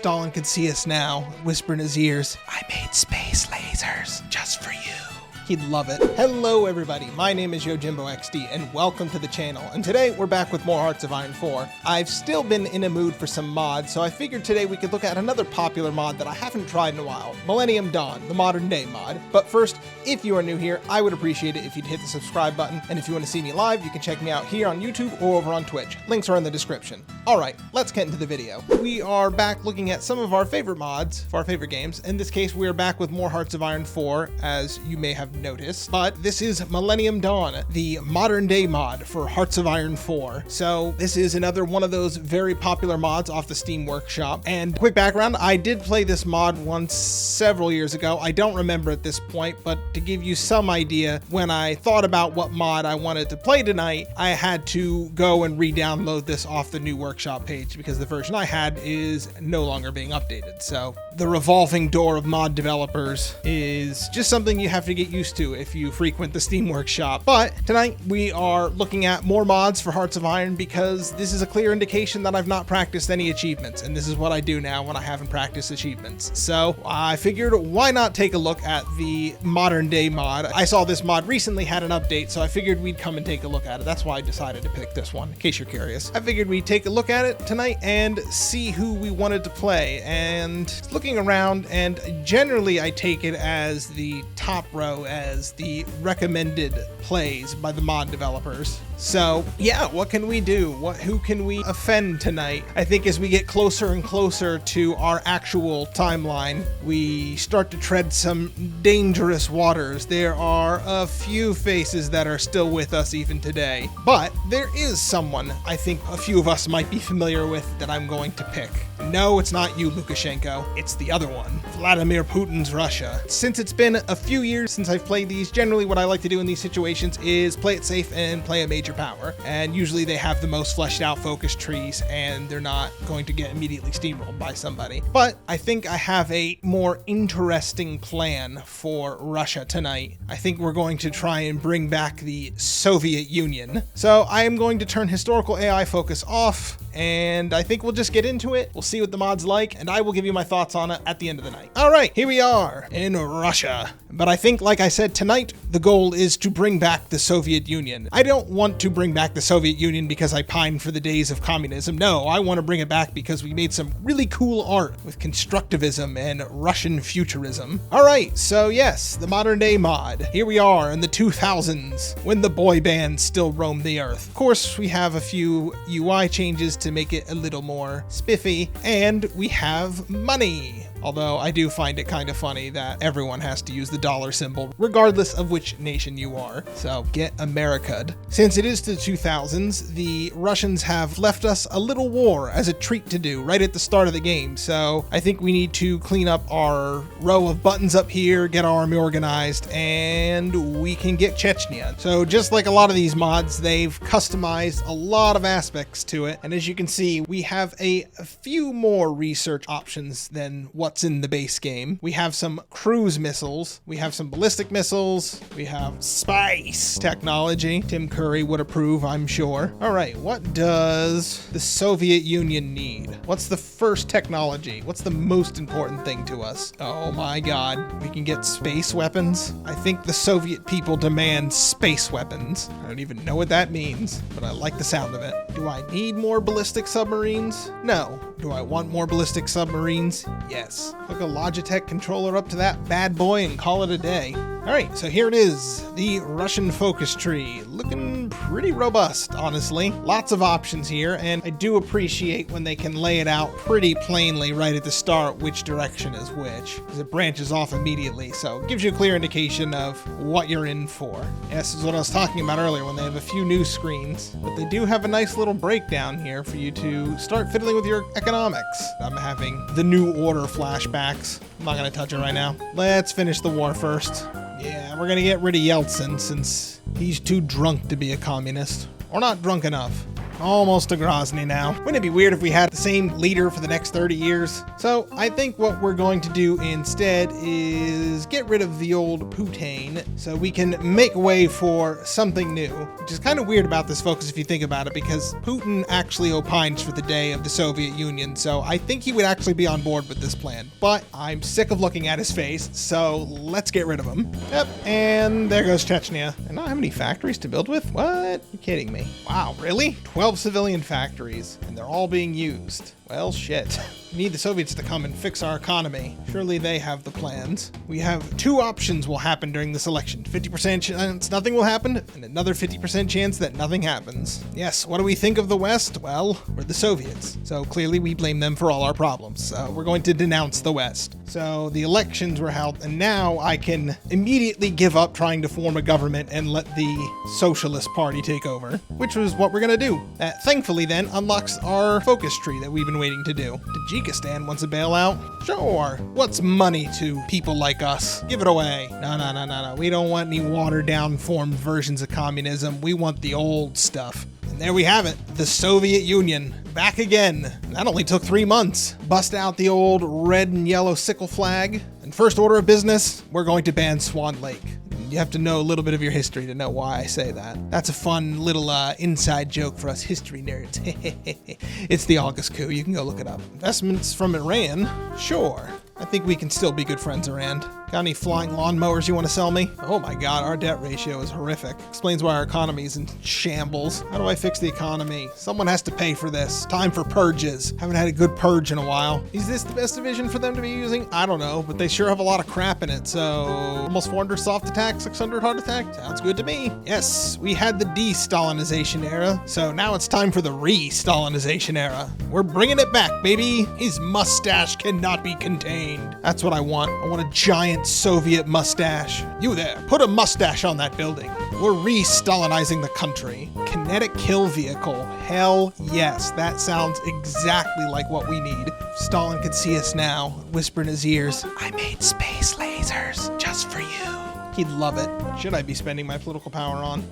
Stalin could see us now, whisper in his ears, "I made space lasers just for you." He'd love it. Hello everybody, my name is YujimboXD and welcome to the channel. And today we're back with more Hearts of Iron 4. I've still been in a mood for some mods, so I figured today we could look at another popular mod that I haven't tried in a while, Millennium Dawn, the modern day mod. But first, if you are new here, I would appreciate it if you'd hit the subscribe button. And if you want to see me live, you can check me out here on YouTube or over on Twitch. Links are in the description. All right, let's get into the video. We are back looking at some of our favorite mods for our favorite games. In this case, we are back with more Hearts of Iron 4, as you may have noticed, but this is Millennium Dawn, the modern day mod for Hearts of Iron 4. So this is another one of those very popular mods off the Steam Workshop. And quick background, I did play this mod once several years ago. I don't remember at this point, but to give you some idea, when I thought about what mod I wanted to play tonight, I had to go and re-download this off the new Workshop page because the version I had is no longer being updated. So the revolving door of mod developers is just something you have to get used to if you frequent the Steam Workshop. But tonight we are looking at more mods for Hearts of Iron because this is a clear indication that I've not practiced any achievements, and this is what I do now when I haven't practiced achievements. So I figured, why not take a look at the modern day mod? I saw this mod recently had an update, so I figured we'd come and take a look at it. That's why I decided to pick this one, in case you're curious. I figured we'd take a look at it tonight and see who we wanted to play. And looking around, and generally I take it as the top row as the recommended plays by the mod developers. So yeah, what can we do? Who can we offend tonight? I think as we get closer and closer to our actual timeline, we start to tread some dangerous waters. There are a few faces that are still with us even today, but there is someone I think a few of us might be familiar with that I'm going to pick. No, it's not you, Lukashenko. It's the other one, Vladimir Putin's Russia. Since it's been a few years since I've played these, generally what I like to do in these situations is play it safe and play a major power. And usually they have the most fleshed out focus trees and they're not going to get immediately steamrolled by somebody. But I think I have a more interesting plan for Russia tonight. I think we're going to try and bring back the Soviet Union. So I am going to turn historical AI focus off, and I think we'll just get into it. We'll see what the mod's like, and I will give you my thoughts on it at the end of the night. All right, here we are in Russia. But I think, like I said, tonight, the goal is to bring back the Soviet Union. I don't want to bring back the Soviet Union because I pine for the days of communism. No, I want to bring it back because we made some really cool art with constructivism and Russian futurism. All right, so yes, the modern day mod. Here we are in the 2000s, when the boy bands still roam the earth. Of course, we have a few UI changes to make it a little more spiffy, and we have money. Although I do find it kind of funny that everyone has to use the dollar symbol, regardless of which nation you are. So get America'd. Since it is the 2000s, the Russians have left us a little war as a treat to do right at the start of the game. So I think we need to clean up our row of buttons up here, get our army organized, and we can get Chechnya. So just like a lot of these mods, they've customized a lot of aspects to it. And as you can see, we have a few more research options than what's in the base game. We have some cruise missiles, we have some ballistic missiles, we have space technology. Tim Curry would approve, I'm sure. All right, what does the Soviet Union need? What's the first technology? What's the most important thing to us? Oh my God, we can get space weapons? I think the Soviet people demand space weapons. I don't even know what that means, but I like the sound of it. Do I need more ballistic submarines? No. Do I want more ballistic submarines? Yes. Hook a Logitech controller up to that bad boy and call it a day. All right, so here it is, the Russian focus tree. Looking pretty robust, honestly. Lots of options here, and I do appreciate when they can lay it out pretty plainly right at the start which direction is which, because it branches off immediately, so it gives you a clear indication of what you're in for. And this is what I was talking about earlier when they have a few new screens, but they do have a nice little breakdown here for you to start fiddling with your economics. I'm having the New Order flashbacks. I'm not going to touch it right now. Let's finish the war first. Yeah, we're gonna get rid of Yeltsin since he's too drunk to be a communist. Or not drunk enough. Almost to Grozny now. Wouldn't it be weird if we had the same leader for the next 30 years? So I think what we're going to do instead is get rid of the old Putin so we can make way for something new, which is kind of weird about this, folks, if you think about it, because Putin actually opines for the day of the Soviet Union, so I think he would actually be on board with this plan, but I'm sick of looking at his face, so let's get rid of him. Yep, and there goes Chechnya. And not how many factories to build with? What? You're kidding me. Wow, really? 12 civilian factories, and they're all being used. Well, shit. We need the Soviets to come and fix our economy. Surely they have the plans. We have two options will happen during this election. 50% chance nothing will happen, and another 50% chance that nothing happens. Yes, what do we think of the West? Well, we're the Soviets, so clearly we blame them for all our problems. So we're going to denounce the West. So the elections were held, and now I can immediately give up trying to form a government and let the Socialist Party take over, which was what we're gonna do. That thankfully then unlocks our focus tree that we've been waiting to do. Tajikistan wants a bailout? Sure. What's money to people like us? Give it away. No. We don't want any watered down formed versions of communism. We want the old stuff. And there we have it. The Soviet Union. Back again. That only took 3 months. Bust out the old red and yellow sickle flag. And first order of business, we're going to ban Swan Lake. You have to know a little bit of your history to know why I say that. That's a fun little inside joke for us history nerds. It's the August coup. You can go look it up. Investments from Iran? Sure. I think we can still be good friends, Iran. Got any flying lawnmowers you want to sell me? Oh my god, our debt ratio is horrific. Explains why our economy is in shambles. How do I fix the economy? Someone has to pay for this. Time for purges. Haven't had a good purge in a while. Is this the best division for them to be using? I don't know, but they sure have a lot of crap in it, so... Almost 400 soft attack, 600 hard attack? Sounds good to me. Yes, we had the de-Stalinization era, so now it's time for the re-Stalinization era. We're bringing it back, baby. His mustache cannot be contained. That's what I want. I want a giant Soviet mustache. You there, put a mustache on that building. We're re-Stalinizing the country. Kinetic kill vehicle. Hell yes, that sounds exactly like what we need. If Stalin could see us now, whisper in his ears, I made space lasers just for you. He'd love it. Should I be spending my political power on?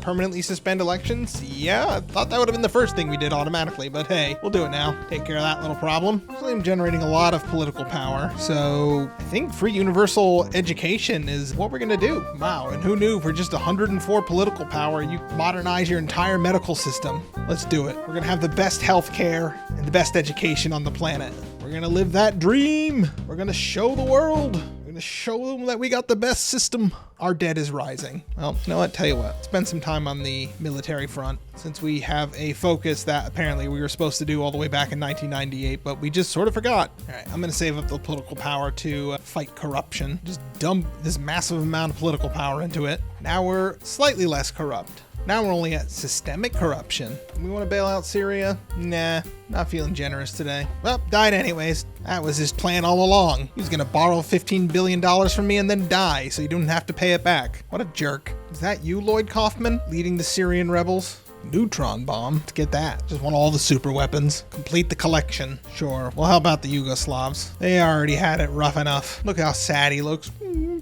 Permanently suspend elections? Yeah, I thought that would have been the first thing we did automatically, but hey, we'll do it now. Take care of that little problem. Actually, I'm generating a lot of political power, so I think free universal education is what we're gonna do. Wow, and who knew for just 104 political power, you modernize your entire medical system. Let's do it. We're gonna have the best healthcare and the best education on the planet. We're gonna live that dream. We're gonna show the world. We're gonna show them that we got the best system. Our debt is rising. Well, you know what? Tell you what. Spend some time on the military front, since we have a focus that apparently we were supposed to do all the way back in 1998, but we just sort of forgot. All right, I'm gonna save up the political power to fight corruption. Just dump this massive amount of political power into it. Now we're slightly less corrupt. Now we're only at systemic corruption. We want to bail out Syria? Nah, not feeling generous today. Well, died anyways. That was his plan all along. He was gonna borrow $15 billion from me and then die so you don't have to pay it back. What a jerk. Is that you, Lloyd Kaufman, leading the Syrian rebels? Neutron bomb. Let's get that. Just want all the super weapons. Complete the collection. Sure. Well, how about the Yugoslavs? They already had it rough enough. Look how sad he looks.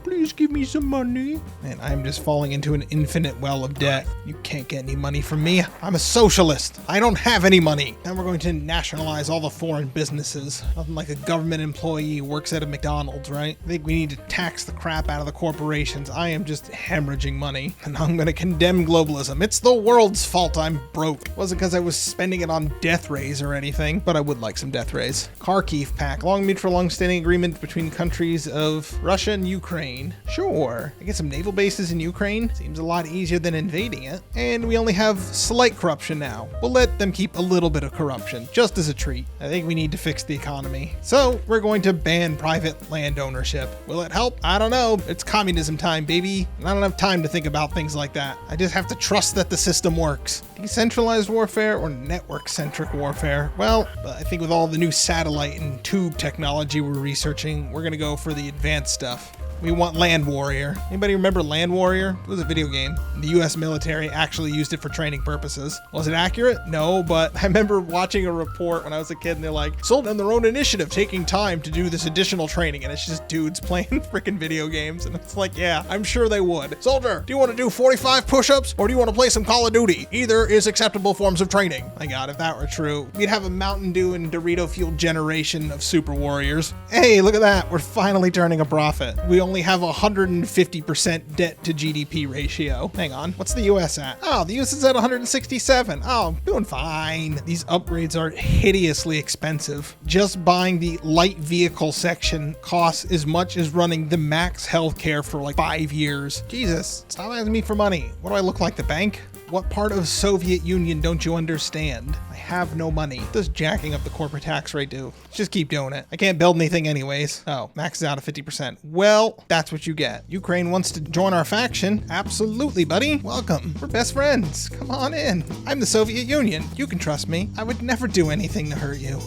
Please give me some money. Man, I'm just falling into an infinite well of debt. You can't get any money from me. I'm a socialist. I don't have any money. Now we're going to nationalize all the foreign businesses. Nothing like a government employee who works at a McDonald's, right? I think we need to tax the crap out of the corporations. I am just hemorrhaging money. And I'm going to condemn globalism. It's the world's fault I'm broke. It wasn't because I was spending it on death rays or anything, but I would like some death rays. Kharkiv Pact. Long mutual long-standing agreement between countries of Russia and Ukraine. Sure. I get some naval bases in Ukraine. Seems a lot easier than invading it. And we only have slight corruption now. We'll let them keep a little bit of corruption, just as a treat. I think we need to fix the economy. So we're going to ban private land ownership. Will it help? I don't know. It's communism time, baby. And I don't have time to think about things like that. I just have to trust that the system works. Decentralized warfare or network-centric warfare? Well, I think with all the new satellite and tube technology we're researching, we're gonna go for the advanced stuff. We want Land Warrior. Anybody remember Land Warrior? It was a video game. The US military actually used it for training purposes. Was it accurate? No, but I remember watching a report when I was a kid and they're like, sold on their own initiative, taking time to do this additional training. And it's just dudes playing freaking video games. And it's like, yeah, I'm sure they would. Soldier, do you want to do 45 push-ups or do you want to play some Call of Duty? Either is acceptable forms of training. My God, if that were true, we'd have a Mountain Dew and Dorito fueled generation of super warriors. Hey, look at that. We're finally turning a profit. We only have 150% debt to GDP ratio. Hang on. What's the US at? Oh, the US is at 167. Oh, I'm doing fine. These upgrades are hideously expensive. Just buying the light vehicle section costs as much as running the max healthcare for like 5 years. Jesus, stop asking me for money. What do I look like, the bank? What part of Soviet Union don't you understand? I have no money. What does jacking up the corporate tax rate do? Just keep doing it. I can't build anything anyways. Oh, max is out of 50%. Well, that's what you get. Ukraine wants to join our faction. Absolutely, buddy. Welcome. We're best friends. Come on in. I'm the Soviet Union. You can trust me. I would never do anything to hurt you.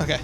Okay.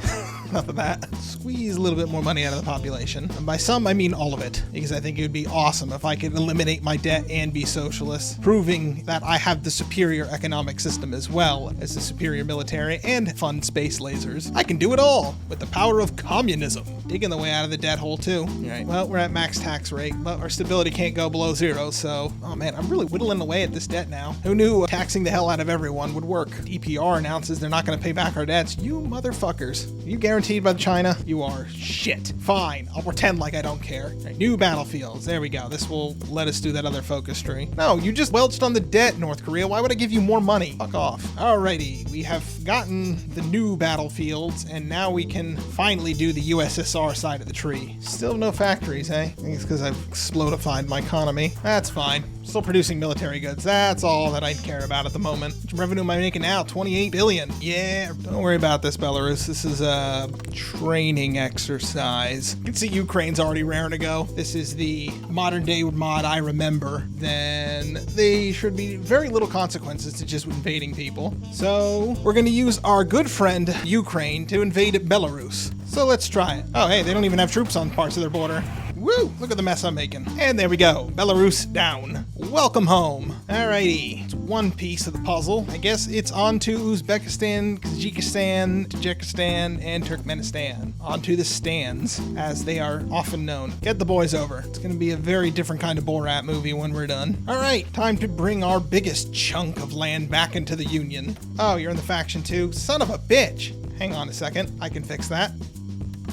Enough of that. Squeeze a little bit more money out of the population. And by some, I mean all of it, because I think it would be awesome if I could eliminate my debt and be socialist, proving that I have the superior economic system as well as the superior military and fun space lasers. I can do it all with the power of communism. Digging the way out of the debt hole too. All right, well, we're at max tax rate, but our stability can't go below 0, so, oh man, I'm really whittling away at this debt now. Who knew taxing the hell out of everyone would work? EPR announces they're not going to pay back our debts. You motherfuckers. You guaranteed by China? You are shit. Fine, I'll pretend like I don't care. Right, new battlefields. There we go. This will let us do that other focus tree. No, you just welched on the debt, North Korea. Why would I give you more money? Fuck off. Alrighty, we have gotten the new battlefields, and now we can finally do the USSR side of the tree. Still no factories, eh? I think it's because I've explodified my economy. That's fine. Still producing military goods. That's all that I care about at the moment. Which revenue am I making now? 28 billion. Yeah, don't worry about this, Belarus. This is a training exercise. You can see Ukraine's already raring to go. This is the modern day mod I remember. Then they should be very little consequences to just invading people. So we're going to use our good friend Ukraine to invade Belarus. So let's try it. Oh, hey, they don't even have troops on parts of their border. Woo! Look at the mess I'm making. And there we go. Belarus down. Welcome home. Alrighty. It's one piece of the puzzle. I guess it's on to Uzbekistan, Tajikistan, Tajikistan, and Turkmenistan. Onto the stands, as they are often known. Get the boys over. It's going to be a very different kind of Borat movie when we're done. Alright, time to bring our biggest chunk of land back into the Union. Oh, you're in the faction too? Son of a bitch! Hang on a second. I can fix that.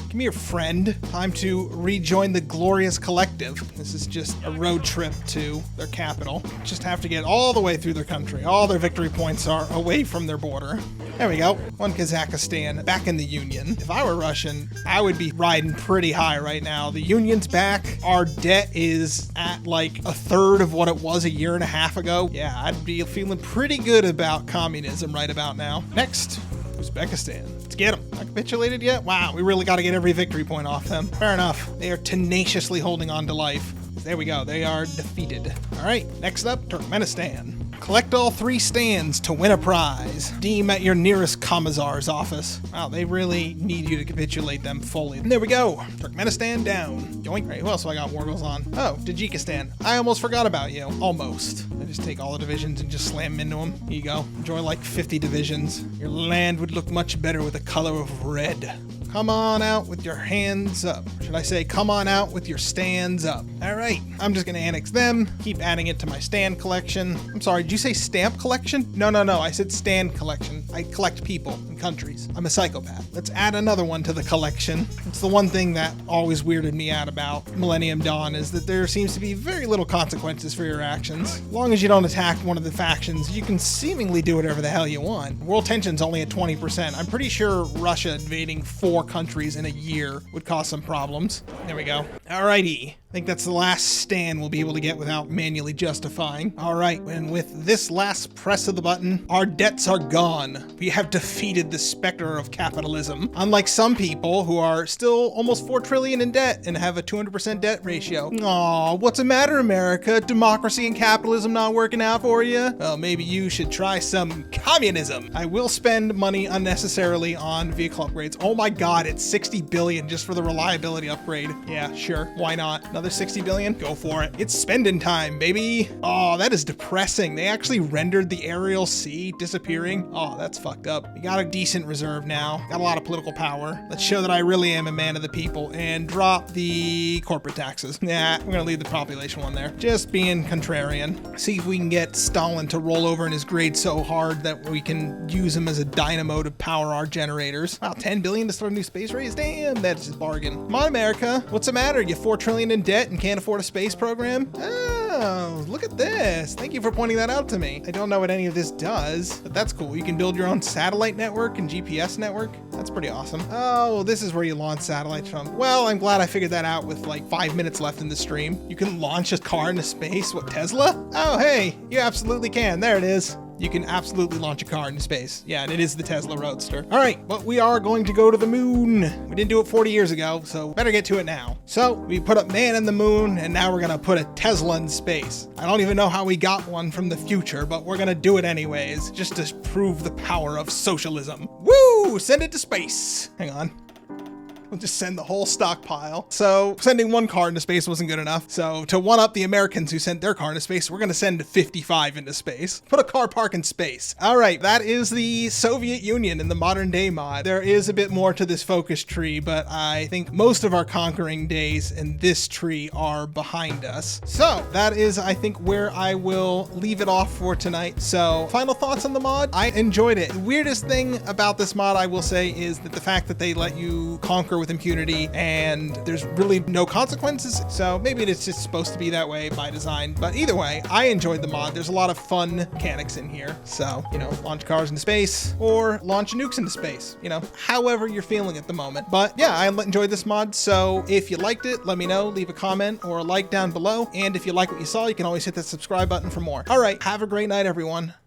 Give me your friend. Time to rejoin the Glorious Collective. This is just a road trip to their capital. Just have to get all the way through their country. All their victory points are away from their border. There we go. One Kazakhstan back in the Union. If I were Russian, I would be riding pretty high right now. The Union's back. Our debt is at like a third of what it was a year and a half ago. Yeah, I'd be feeling pretty good about communism right about now. Next, Uzbekistan. Let's get them. Not capitulated yet? Wow, we really got to get every victory point off them. Fair enough. They are tenaciously holding on to life. There we go. They are defeated. All right, next up, Turkmenistan. Collect all 3 stands to win a prize. Deem at your nearest commissar's office. Wow, they really need you to capitulate them fully. And there we go. Turkmenistan down. Yoink. Right, who else do I got wargles on? Oh, Tajikistan. I almost forgot about you. Almost. I just take all the divisions and just slam them into them. Here you go. Enjoy like 50 divisions. Your land would look much better with the color of red. Come on out with your hands up. Or should I say, come on out with your stands up. All right, I'm just gonna annex them, keep adding it to my stand collection. I'm sorry, did you say stamp collection? No, I said stand collection. I collect people and countries. I'm a psychopath. Let's add another one to the collection. It's the one thing that always weirded me out about Millennium Dawn is that there seems to be very little consequences for your actions. As long as you don't attack one of the factions, you can seemingly do whatever the hell you want. World tension's only at 20%. I'm pretty sure Russia invading 4 countries in a year would cause some problems. There we go. Alrighty. I think that's the last stand we'll be able to get without manually justifying. All right, and with this last press of the button, our debts are gone. We have defeated the specter of capitalism. Unlike some people who are still almost 4 trillion in debt and have a 200% debt ratio. Aw, what's the matter, America? Democracy and capitalism not working out for you? Well, maybe you should try some communism. I will spend money unnecessarily on vehicle upgrades. Oh my God, it's 60 billion just for the reliability upgrade. Yeah, sure, why not? Another 60 billion? Go for it. It's spending time, baby. Oh, that is depressing. They actually rendered the Ariel Sea disappearing. Oh, that's fucked up. We got a decent reserve now. Got a lot of political power. Let's show that I really am a man of the people and drop the corporate taxes. Nah, we're gonna leave the population one there. Just being contrarian. See if we can get Stalin to roll over in his grade so hard that we can use him as a dynamo to power our generators. Wow, 10 billion to start a new space race? Damn, that's just bargain. Come on, America. What's the matter? You 4 trillion in debt and can't afford a space program? Oh, look at this. Thank you for pointing that out to me. I don't know what any of this does, but that's cool. You can build your own satellite network and GPS network. That's pretty awesome. Oh, this is where you launch satellites from. Well, I'm glad I figured that out with like 5 minutes left in the stream. You can launch a car into space. What, Tesla? Oh, hey, you absolutely can. There it is. You can absolutely launch a car into space. Yeah, and it is the Tesla Roadster. All right, but we are going to go to the moon. We didn't do it 40 years ago, so better get to it now. So we put a man in the moon, and now we're gonna put a Tesla in space. I don't even know how we got one from the future, but we're gonna do it anyways, just to prove the power of socialism. Woo! Send it to space. Hang on. We'll just send the whole stockpile. So sending one car into space wasn't good enough. So to one up the Americans who sent their car into space, we're gonna send 55 into space. Put a car park in space. All right, that is the Soviet Union in the modern day mod. There is a bit more to this focus tree, but I think most of our conquering days in this tree are behind us. So that is, I think, where I will leave it off for tonight. So final thoughts on the mod? I enjoyed it. The weirdest thing about this mod, I will say, is that the fact that they let you conquer with impunity and there's really no consequences. So maybe it's just supposed to be that way by design. But either way, I enjoyed the mod. There's a lot of fun mechanics in here. So, you know, launch cars into space or launch nukes into space, you know, however you're feeling at the moment. But yeah, I enjoyed this mod. So if you liked it, let me know, leave a comment or a like down below. And if you like what you saw, you can always hit that subscribe button for more. All right, have a great night, everyone.